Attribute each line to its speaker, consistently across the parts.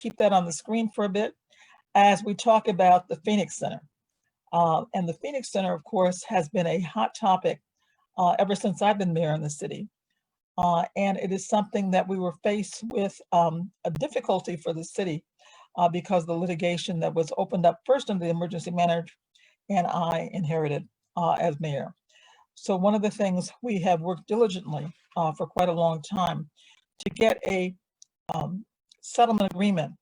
Speaker 1: keep that on the screen for a bit as we talk about the Phoenix Center. And the Phoenix Center, of course, has been a hot topic ever since I've been mayor in the city. And it is something that we were faced with a difficulty for the city because the litigation that was opened up first under the emergency manager and I inherited as mayor. So one of the things we have worked diligently for quite a long time to get a settlement agreement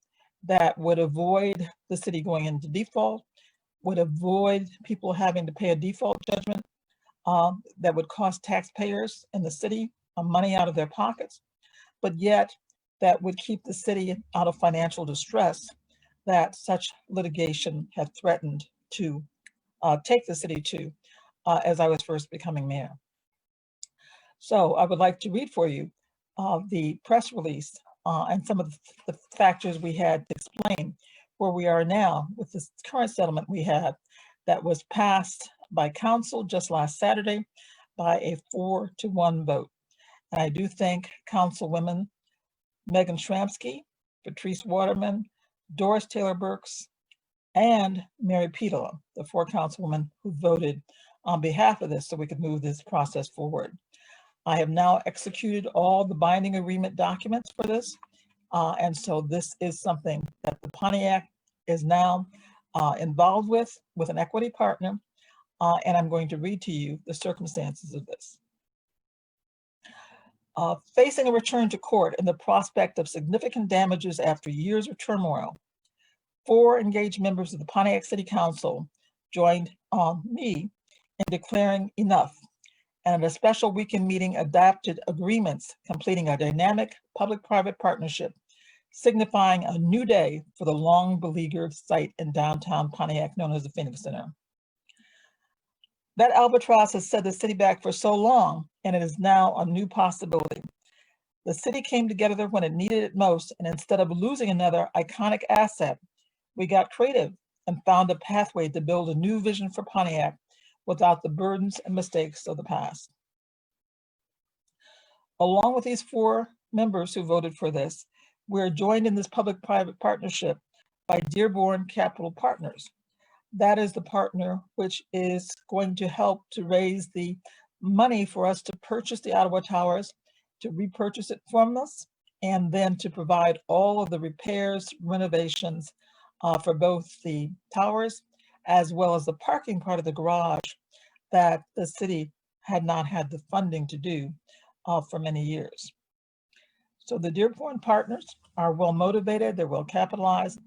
Speaker 1: that would avoid the city going into default, would avoid people having to pay a default judgment that would cost taxpayers in the city money out of their pockets, but yet that would keep the city out of financial distress that such litigation had threatened to take the city to as I was first becoming mayor. So I would like to read for you the press release and some of the factors we had to explain where we are now with this current settlement we have that was passed by council just last Saturday by a 4-1 vote. And I do thank Councilwomen Megan Shramsky, Patrice Waterman, Doris Taylor Burks, and Mary Petola, the 4 councilwomen who voted on behalf of this so we could move this process forward. I have now executed all the binding agreement documents for this. And so this is something that the Pontiac is now involved with an equity partner. And I'm going to read to you the circumstances of this. Facing a return to court and the prospect of significant damages after years of turmoil, 4 engaged members of the Pontiac City Council joined me in declaring enough, and at a special weekend meeting adopted agreements completing a dynamic public-private partnership, signifying a new day for the long beleaguered site in downtown Pontiac known as the Phoenix Center. That albatross has set the city back for so long, and it is now a new possibility. The city came together when it needed it most, and instead of losing another iconic asset, we got creative and found a pathway to build a new vision for Pontiac without the burdens and mistakes of the past. Along with these 4 members who voted for this, we're joined in this public-private partnership by Dearborn Capital Partners. That is the partner which is going to help to raise the money for us to purchase the Ottawa Towers, to repurchase it from us, and then to provide all of the repairs, renovations for both the towers as well as the parking part of the garage that the city had not had the funding to do for many years. So the Dearborn partners are well motivated, they're well capitalized,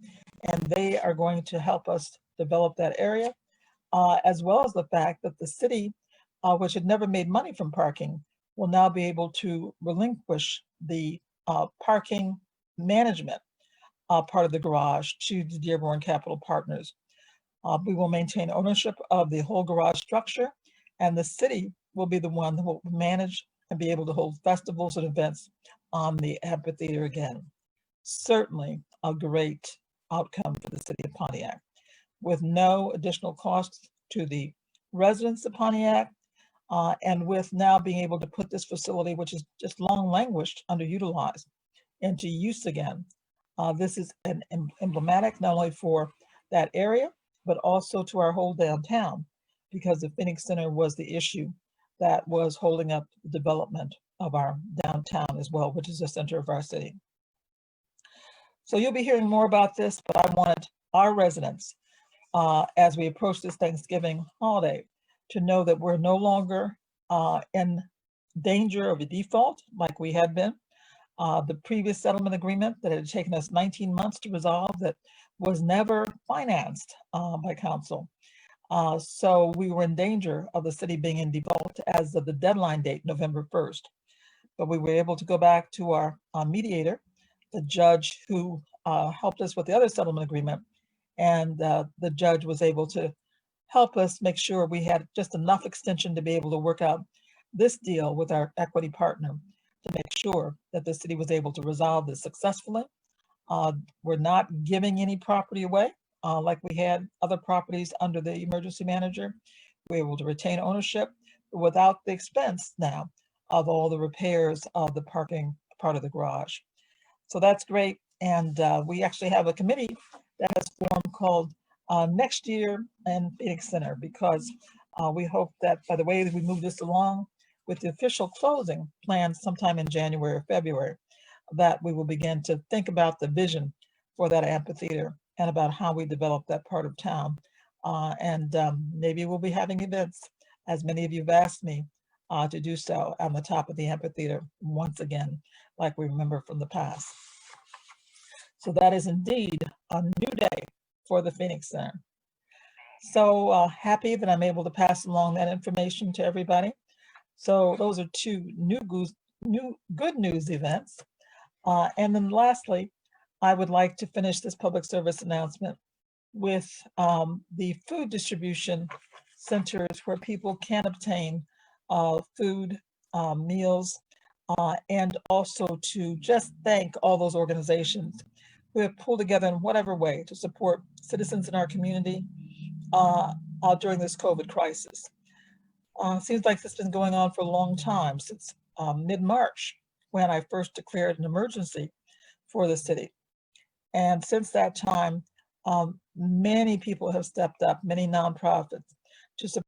Speaker 1: and they are going to help us develop that area, as well as the fact that the city, which had never made money from parking, will now be able to relinquish the parking management part of the garage to the Dearborn Capital Partners. We will maintain ownership of the whole garage structure, and the city will be the one that will manage and be able to hold festivals and events on the amphitheater again. Certainly a great outcome for the city of Pontiac, with no additional costs to the residents of Pontiac, and with now being able to put this facility, which is just long languished, underutilized, into use again. This is an emblematic not only for that area, but also to our whole downtown, because the Phoenix Center was the issue that was holding up the development of our downtown as well, which is the center of our city. So you'll be hearing more about this, but I wanted our residents, as we approach this Thanksgiving holiday, to know that we're no longer in danger of a default like we had been. The previous settlement agreement that had taken us 19 months to resolve that was never financed by council. So we were in danger of the city being in default as of the deadline date, November 1st. But we were able to go back to our mediator, the judge who helped us with the other settlement agreement, and the judge was able to help us make sure we had just enough extension to be able to work out this deal with our equity partner to make sure that the city was able to resolve this successfully. We're not giving any property away like we had other properties under the emergency manager. We're able to retain ownership without the expense now of all the repairs of the parking part of the garage. So that's great. And we actually have a committee that has formed called Next Year in Phoenix Center, because we hope that by the way that we move this along with the official closing planned sometime in January or February, that we will begin to think about the vision for that amphitheater and about how we develop that part of town. And maybe we'll be having events, as many of you have asked me to do so, on the top of the amphitheater once again, like we remember from the past. So that is indeed a new day for the Phoenix Center. So happy that I'm able to pass along that information to everybody. So those are two new good news events. And then lastly, I would like to finish this public service announcement with the food distribution centers where people can obtain food, meals, and also to just thank all those organizations who have pulled together in whatever way to support citizens in our community during this COVID crisis. Seems like this has been going on for a long time, since mid-March, when I first declared an emergency for the city. And since that time, many people have stepped up, many nonprofits, to support